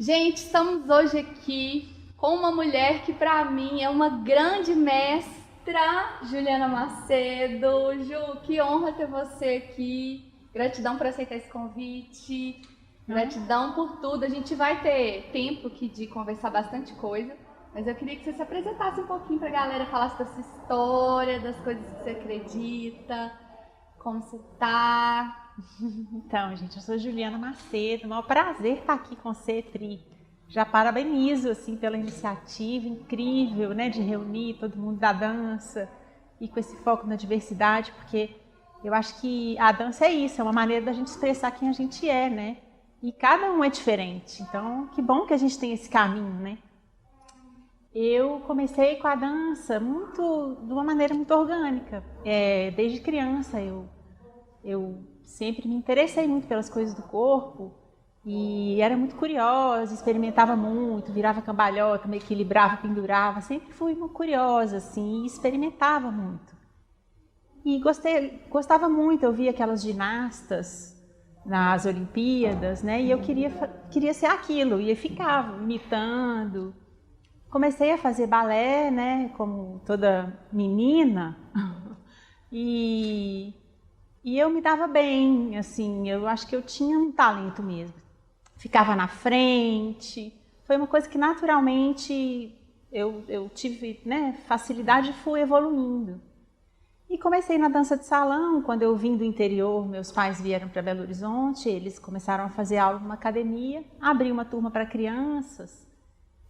Gente, estamos hoje aqui com uma mulher que para mim é uma grande mestra, Juliana Macedo. Ju, que honra ter você aqui. Gratidão por aceitar esse convite. Gratidão por tudo. A gente vai ter tempo aqui de conversar bastante coisa, mas eu queria que você se apresentasse um pouquinho para a galera, falasse da sua história, das coisas que você acredita, como você tá. Então, gente, eu sou Juliana Macedo, é um maior prazer estar aqui com você, Pri. Já parabenizo, assim, pela iniciativa incrível, né, de reunir todo mundo da dança e com esse foco na diversidade, porque eu acho que a dança é isso, é uma maneira da gente expressar quem a gente é, né, e cada um é diferente, então que bom que a gente tem esse caminho, né. Eu comecei com a dança de uma maneira muito orgânica, desde criança eu sempre me interessei muito pelas coisas do corpo e era muito curiosa, experimentava muito, virava cambalhota, me equilibrava, pendurava, sempre fui muito curiosa assim, e experimentava muito. E gostava muito, eu via aquelas ginastas nas Olimpíadas, né? E eu queria ser aquilo, e eu ficava imitando. Comecei a fazer balé, né, como toda menina, e eu me dava bem, assim, eu acho que eu tinha um talento mesmo. Ficava na frente, foi uma coisa que naturalmente eu tive, né, facilidade e fui evoluindo. E comecei na dança de salão, quando eu vim do interior, meus pais vieram para Belo Horizonte, eles começaram a fazer aula numa academia, abri uma turma para crianças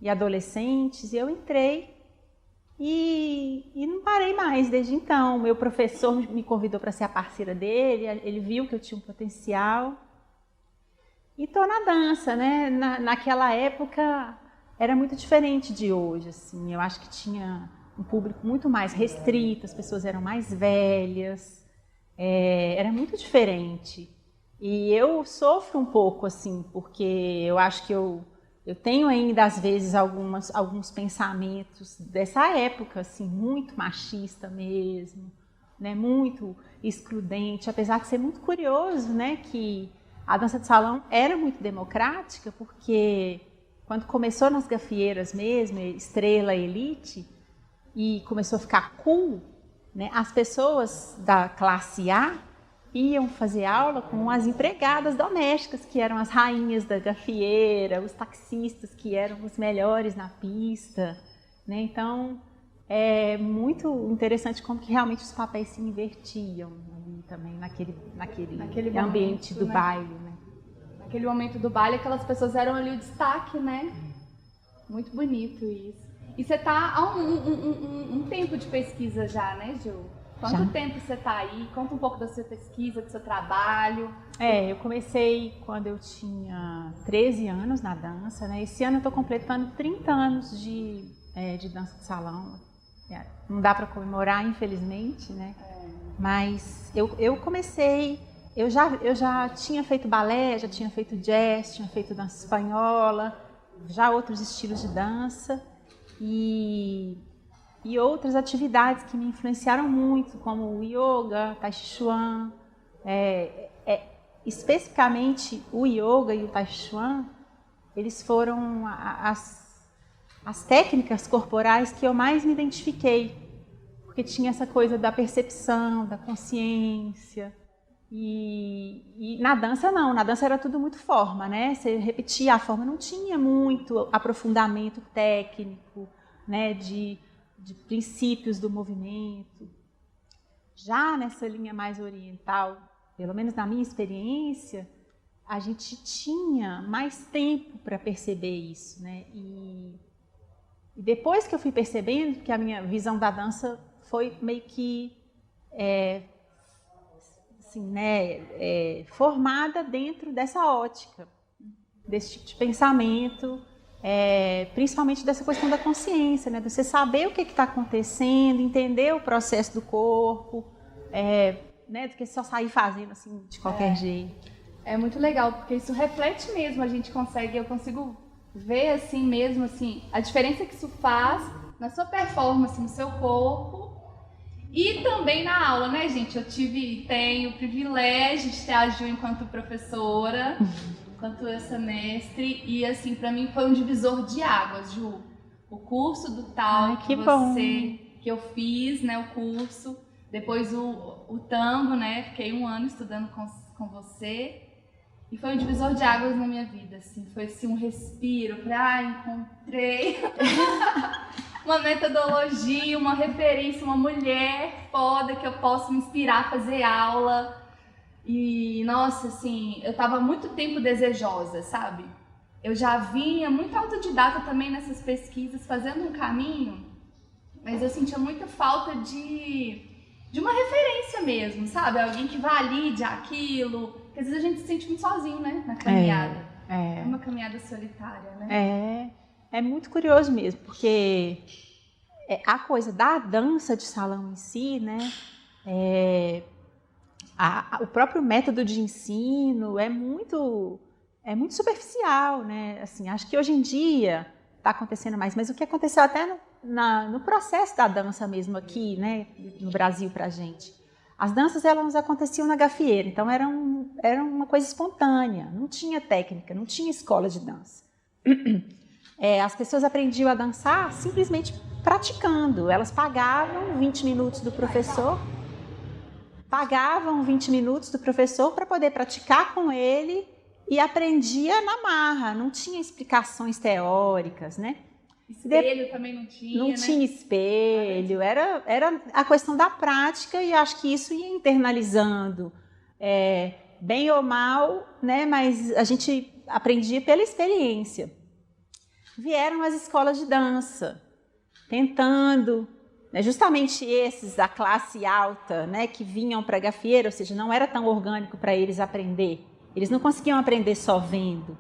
e adolescentes, e eu entrei. E não parei mais desde então. Meu professor me convidou para ser a parceira dele, ele viu que eu tinha um potencial. E estou na dança, né? Naquela época era muito diferente de hoje, assim. Eu acho que tinha um público muito mais restrito, as pessoas eram mais velhas, era muito diferente. E eu sofro um pouco, assim, porque eu acho que eu tenho ainda, às vezes, alguns pensamentos dessa época, assim, muito machista mesmo, né? Muito excludente, apesar de ser muito curioso, né? Que a dança de salão era muito democrática, porque quando começou nas gafieiras mesmo, Estrela, Elite, e começou a ficar cool, né? As pessoas da classe A iam fazer aula com as empregadas domésticas, que eram as rainhas da gafieira, os taxistas, que eram os melhores na pista, né? Então, é muito interessante como que realmente os papéis se invertiam ali também, naquele ambiente do baile, né? Naquele momento do baile, aquelas pessoas eram ali o destaque, né? Muito bonito isso. E você está há um tempo de pesquisa já, né, Ju? Quanto tempo você está aí? Conta um pouco da sua pesquisa, do seu trabalho. Eu comecei quando eu tinha 13 anos na dança, né? Esse ano eu estou completando 30 anos de dança de salão. Não dá para comemorar, infelizmente, né? Mas eu comecei, eu já tinha feito balé, já tinha feito jazz, tinha feito dança espanhola, já outros estilos de dança e outras atividades que me influenciaram muito, como o yoga, tai chi chuan, especificamente o yoga e o tai chi chuan, eles foram as técnicas corporais que eu mais me identifiquei, porque tinha essa coisa da percepção, da consciência, e na dança não, na dança era tudo muito forma, né? Você repetia a forma, não tinha muito aprofundamento técnico, né, de princípios do movimento. Já nessa linha mais oriental, pelo menos na minha experiência, a gente tinha mais tempo para perceber isso, né? E depois que eu fui percebendo que a minha visão da dança foi meio que assim, né, formada dentro dessa ótica, desse tipo de pensamento, principalmente dessa questão da consciência, né? De você saber o que está acontecendo, entender o processo do corpo, né? Do que só sair fazendo assim de qualquer jeito. É muito legal, porque isso reflete mesmo, eu consigo ver assim mesmo, assim, a diferença que isso faz na sua performance, no seu corpo e também na aula, né, gente? Tenho o privilégio de ter a Ju enquanto professora. quanto essa mestre. E assim, pra mim foi um divisor de águas, Ju. O curso do tal que eu fiz, né, o curso. Depois o tango, né, fiquei 1 ano estudando com você. E foi um divisor de águas na minha vida, assim. Foi assim, um respiro. Encontrei uma metodologia, uma referência, uma mulher foda que eu posso me inspirar a fazer aula. E, nossa, assim, eu tava há muito tempo desejosa, sabe? Eu já vinha muito autodidata também nessas pesquisas, fazendo um caminho, mas eu sentia muita falta de uma referência mesmo, sabe? Alguém que valide aquilo, porque às vezes a gente se sente muito sozinho, né, na caminhada. É uma caminhada solitária, né? É muito curioso mesmo, porque a coisa da dança de salão em si, né, o próprio método de ensino é muito superficial, né? Assim, acho que hoje em dia está acontecendo mais, mas o que aconteceu até no processo da dança mesmo aqui, né, no Brasil pra gente. As danças, elas aconteciam na gafieira, então era uma coisa espontânea, não tinha técnica, não tinha escola de dança. As pessoas aprendiam a dançar simplesmente praticando, elas pagavam 20 minutos do professor, para poder praticar com ele e aprendia na marra, não tinha explicações teóricas, né? Espelho também não tinha, Não tinha espelho, era a questão da prática e acho que isso ia internalizando, bem ou mal, né? Mas a gente aprendia pela experiência. Vieram as escolas de dança, tentando, né, justamente esses da classe alta, né, que vinham para a gafieira, ou seja, não era tão orgânico para eles aprender. Eles não conseguiam aprender só vendo,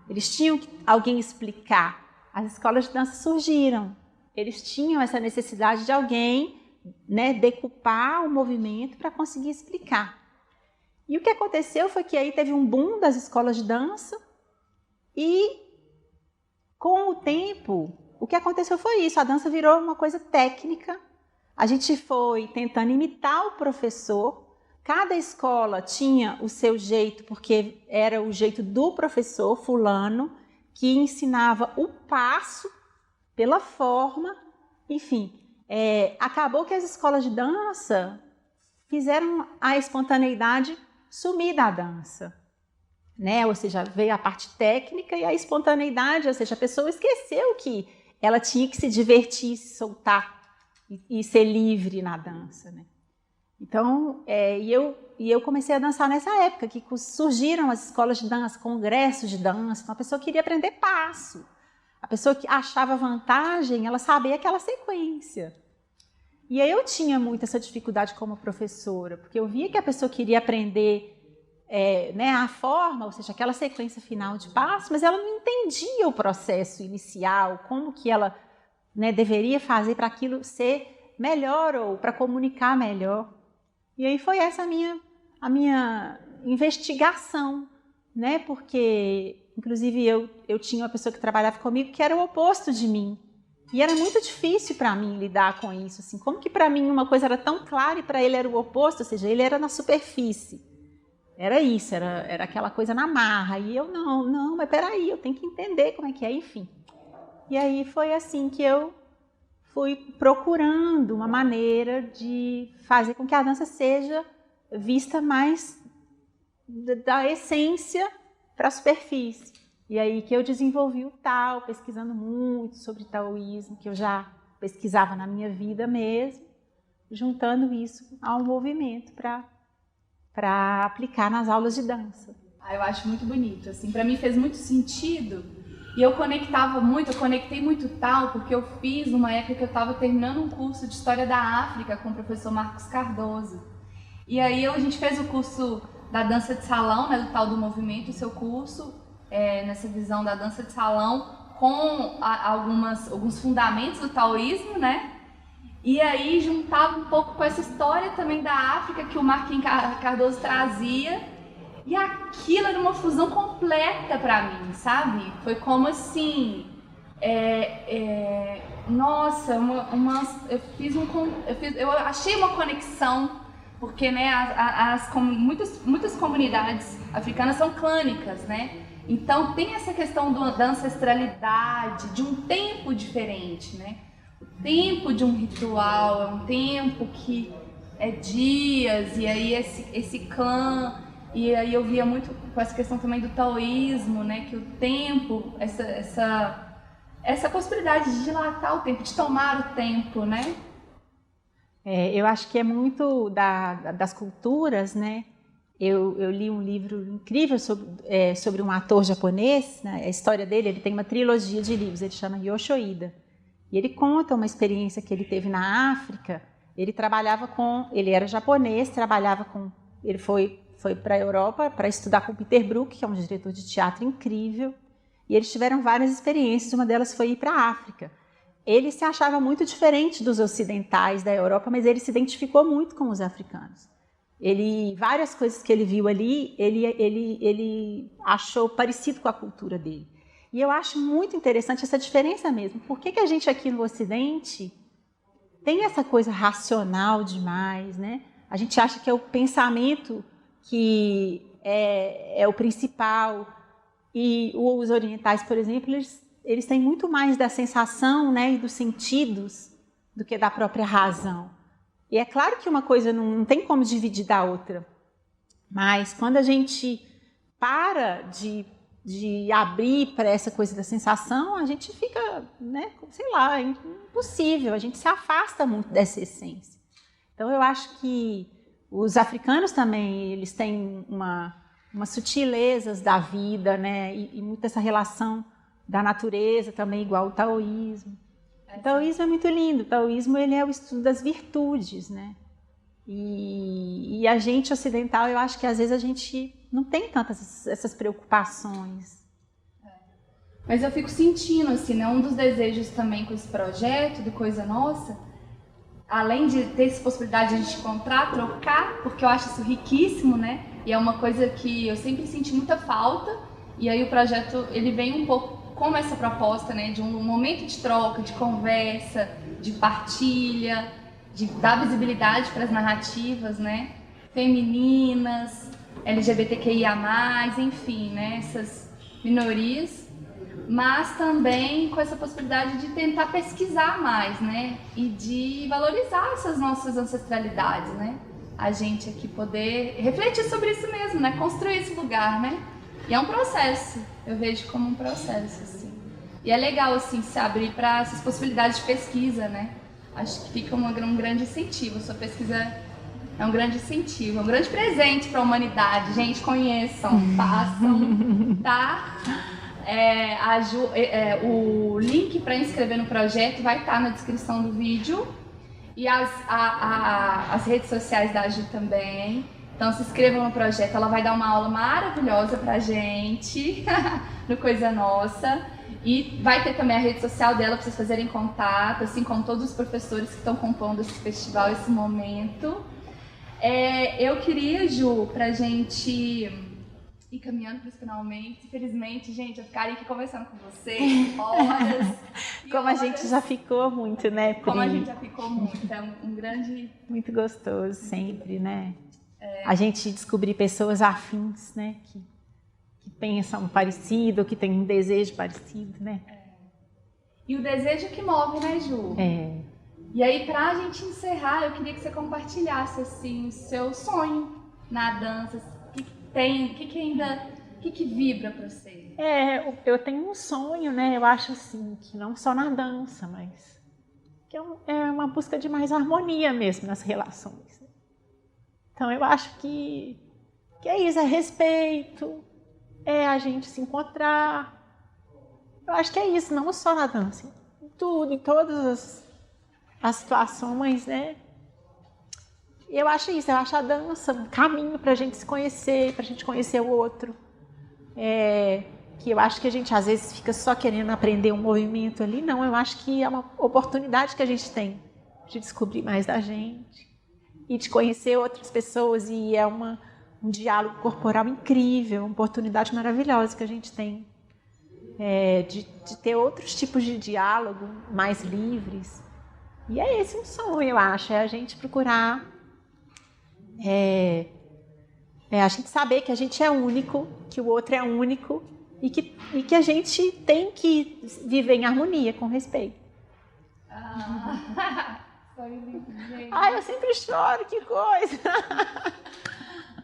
eles tinham alguém explicar. As escolas de dança surgiram, eles tinham essa necessidade de alguém, né, decupar o movimento para conseguir explicar. E o que aconteceu foi que aí teve um boom das escolas de dança e, com o tempo, o que aconteceu foi isso, a dança virou uma coisa técnica, a gente foi tentando imitar o professor, cada escola tinha o seu jeito, porque era o jeito do professor fulano, que ensinava o passo pela forma, enfim. Acabou que as escolas de dança fizeram a espontaneidade sumir da dança, né? Ou seja, veio a parte técnica e a espontaneidade, ou seja, a pessoa esqueceu que ela tinha que se divertir, se soltar e ser livre na dança, né? Então, eu comecei a dançar nessa época, que surgiram as escolas de dança, congressos de dança, então a pessoa queria aprender passo. A pessoa que achava vantagem, ela sabia aquela sequência. E aí eu tinha muito essa dificuldade como professora, porque eu via que a pessoa queria aprender né, a forma, ou seja, aquela sequência final de passo, mas ela não entendia o processo inicial, como que ela, né, deveria fazer para aquilo ser melhor ou para comunicar melhor. E aí foi essa a minha investigação, né? Porque, inclusive, eu tinha uma pessoa que trabalhava comigo que era o oposto de mim. E era muito difícil para mim lidar com isso. Assim, como que para mim uma coisa era tão clara e para ele era o oposto, ou seja, ele era na superfície. Era isso, era aquela coisa na marra. E eu, não, mas peraí, eu tenho que entender como é que é, enfim. E aí foi assim que eu fui procurando uma maneira de fazer com que a dança seja vista mais da essência para a superfície. E aí que eu desenvolvi o Tao, pesquisando muito sobre taoísmo, que eu já pesquisava na minha vida mesmo, juntando isso ao movimento para aplicar nas aulas de dança. Eu acho muito bonito, assim, para mim fez muito sentido. E eu conectei muito Tao, porque eu fiz numa época que eu estava terminando um curso de História da África com o professor Marcos Cardoso. E aí a gente fez o curso da dança de salão, né, do Tao do movimento, o seu curso, nessa visão da dança de salão, com alguns fundamentos do taoísmo, né? E aí juntava um pouco com essa história também da África que o Marquinhos Cardoso trazia. E aquilo era uma fusão completa pra mim, sabe? Foi como assim, nossa, eu achei uma conexão, porque, né, muitas comunidades africanas são clânicas, né? Então tem essa questão da ancestralidade, de um tempo diferente, né? O tempo de um ritual é um tempo que é dias, e aí esse clã, e aí eu via muito com essa questão também do taoísmo, né? Que o tempo, essa possibilidade de dilatar o tempo, de tomar o tempo, né? Eu acho que é muito das culturas, né? Eu li um livro incrível sobre um ator japonês, né? A história dele, ele tem uma trilogia de livros, ele chama Yosho Ida. E ele conta uma experiência que ele teve na África. Ele era japonês, ele foi para a Europa para estudar com Peter Brook, que é um diretor de teatro incrível. E eles tiveram várias experiências, uma delas foi ir para a África. Ele se achava muito diferente dos ocidentais da Europa, mas ele se identificou muito com os africanos. Várias coisas que ele viu ali, ele achou parecido com a cultura dele. E eu acho muito interessante essa diferença mesmo. Por que a gente aqui no Ocidente tem essa coisa racional demais, né? A gente acha que é o pensamento que é o principal. E os orientais, por exemplo, eles têm muito mais da sensação, né, e dos sentidos do que da própria razão. E é claro que uma coisa não tem como dividir da outra, mas quando a gente para de abrir para essa coisa da sensação, a gente fica, né, sei lá, impossível, a gente se afasta muito dessa essência. Então eu acho que os africanos também, eles têm umas sutilezas da vida, né, e muito essa relação da natureza também, igual o taoísmo. O taoísmo é muito lindo. O taoísmo, ele é o estudo das virtudes, né? E a gente ocidental, eu acho que às vezes a gente não tem tantas essas preocupações. Mas eu fico sentindo, assim, né? Um dos desejos também com esse projeto do Coisa Nossa, além de ter essa possibilidade de a gente encontrar, trocar, porque eu acho isso riquíssimo, né? E é uma coisa que eu sempre senti muita falta. E aí o projeto, ele vem um pouco como essa proposta, né, de um momento de troca, de conversa, de partilha, de dar visibilidade para as narrativas, né, femininas, LGBTQIA+, enfim, né, essas minorias, mas também com essa possibilidade de tentar pesquisar mais, né, e de valorizar essas nossas ancestralidades, né, a gente aqui poder refletir sobre isso mesmo, né, construir esse lugar, né. E é um processo, eu vejo como um processo, assim. E é legal, assim, se abrir para essas possibilidades de pesquisa, né? Acho que fica um grande incentivo. A sua pesquisa é um grande incentivo, é um grande presente para a humanidade. Gente, conheçam, façam, tá? O link para inscrever no projeto vai estar na descrição do vídeo. E as redes sociais da Ju também. Então se inscrevam no projeto, ela vai dar uma aula maravilhosa pra gente no Coisa Nossa. E vai ter também a rede social dela para vocês fazerem contato, assim como todos os professores que estão compondo esse festival, esse momento. Eu queria, Ju, pra gente ir caminhando para os finalmente. Infelizmente, gente, eu ficaria aqui conversando com vocês horas. Como a gente já ficou muito, né, Pri? Como a gente já ficou muito, é um grande... Muito gostoso sempre, né? A gente descobrir pessoas afins, né, que pensam parecido, que têm um desejo parecido, né? E o desejo que move, né, Ju? E aí, pra gente encerrar, eu queria que você compartilhasse, assim, o seu sonho na dança. O que vibra pra você? Eu tenho um sonho, né? Eu acho, assim, que não só na dança, mas que é uma busca de mais harmonia mesmo nas relações. Então, eu acho que é isso, é respeito, é a gente se encontrar. Eu acho que é isso, não só na dança, em tudo, em todas as situações, né? Eu acho isso, eu acho a dança um caminho para a gente se conhecer, para a gente conhecer o outro. Que eu acho que a gente às vezes fica só querendo aprender um movimento ali. Não, eu acho que é uma oportunidade que a gente tem de descobrir mais da gente e de conhecer outras pessoas, e é um diálogo corporal incrível, uma oportunidade maravilhosa que a gente tem de ter outros tipos de diálogo mais livres. E é esse um sonho, eu acho, é a gente procurar, a gente saber que a gente é único, que o outro é único, e que a gente tem que viver em harmonia, com respeito. Foi lindo, gente. Ai, eu sempre choro, que coisa!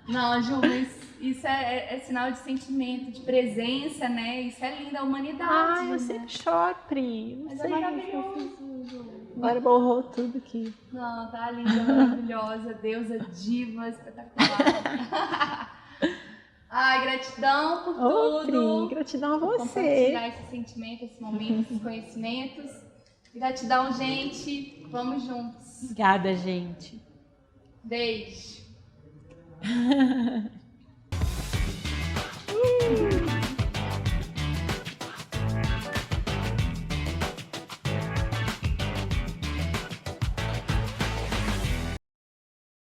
Não, Ju, mas isso é sinal de sentimento, de presença, né? Isso é lindo, a humanidade. Ai, eu né? sempre choro, Pri. Não Mas sei. é maravilhoso, Ju. Agora borrou tudo aqui. Não, tá linda, maravilhosa, deusa, diva, espetacular. Ai, gratidão por Ô, tudo. Pri, gratidão a Por você. compartilhar esse sentimento, esse momento, esses conhecimentos. Gratidão, gente. Vamos juntos. Obrigada, gente. Beijo.